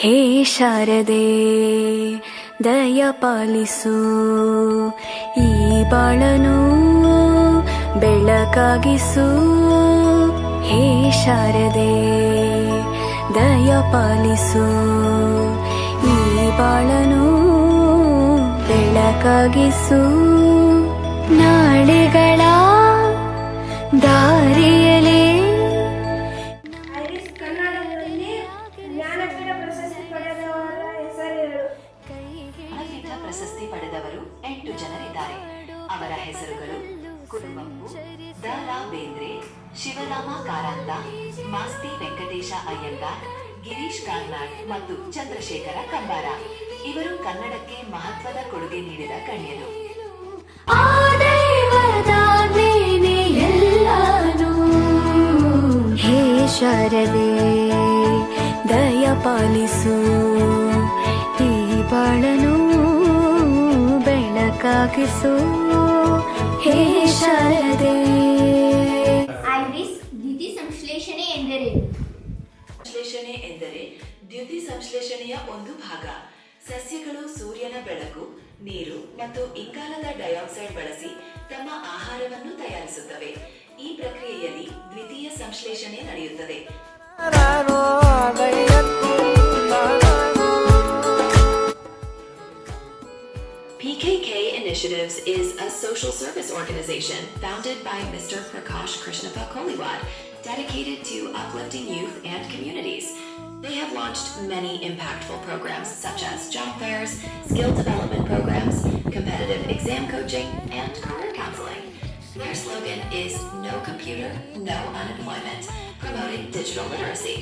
ಹೇ ಶಾರದೆ ದಯ ಪಾಲಿಸು, ಈ ಬಾಳನು ಬೆಳಕಾಗಿಸು. ಹೇ ಶಾರದೆ ದಯ ಪಾಲಿಸು, ಈ ಬಾಳನು ಬೆಳಕಾಗಿಸು. ನಾಳೆಗಳ ದಾರಿಯಲೇ ಐರಿಸ್ ಕನ್ನಡದಲ್ಲಿ ಜ್ಞಾನಪೀಠ ಪ್ರಶಸ್ತಿ ಪಡೆದವರ ಹೆಸರು. ಜ್ಞಾನಪೀಠ ಪ್ರಶಸ್ತಿ ಪಡೆದವರು 8 ಜನರಿದ್ದಾರೆ. ಅವರ ಹೆಸರುಗಳು ಕುವೆಂಪು, ದ ರಾ ಬೇಂದ್ರೆ, ಶಿವರಾಮ ಕಾರಂತ, ಮಾಸ್ತಿ ವೆಂಕಟೇಶ ಅಯ್ಯಂಗಾರ್, ಗಿರೀಶ್ ಕಾರ್ನಾಡ್ ಮತ್ತು ಚಂದ್ರಶೇಖರ ಕಂಬಾರ. ಇವರು ಕನ್ನಡಕ್ಕೆ ಮಹತ್ವದ ಕೊಡುಗೆ ನೀಡಿದ ಗಣ್ಯರು. ಹೇ ಶಾರದೆ ದಯ ಪಾಲಿಸು, ಈ ಬಾಳನು ಬೆಳಕಾಗಿಸು. ಹೇ ಶಾರದೆ. ಐರಿಸ್ ದ್ಯುತಿ ಸಂಶ್ಲೇಷಣೆ ಎಂದರೇನು? ಸಂಶ್ಲೇಷಣೆ ಎಂದರೆ ದ್ಯುತಿ ಸಂಶ್ಲೇಷಣೆಯ ಒಂದು ಭಾಗ. ಸಸ್ಯಗಳು ಸೂರ್ಯನ ಬೆಳಕು, ನೀರು ಮತ್ತು ಇಂಗಾಲದ ಡೈಆಕ್ಸೈಡ್ ಬಳಸಿ ತಮ್ಮ ಆಹಾರವನ್ನು ತಯಾರಿಸುತ್ತವೆ. ಈ ಪ್ರಕ್ರಿಯೆಯಲ್ಲಿ ದ್ವಿತೀಯ ಸಂಶ್ಲೇಷಣೆ ನಡೆಯುತ್ತದೆ. PKK Initiatives is a social service organization founded by Mr. Prakash Krishnappa Koliwad, dedicated to uplifting youth and communities. They have launched many impactful programs such as job fairs, skill development programs, competitive exam coaching, and career counseling. Their slogan is "No computer, no unemployment," promoting digital literacy.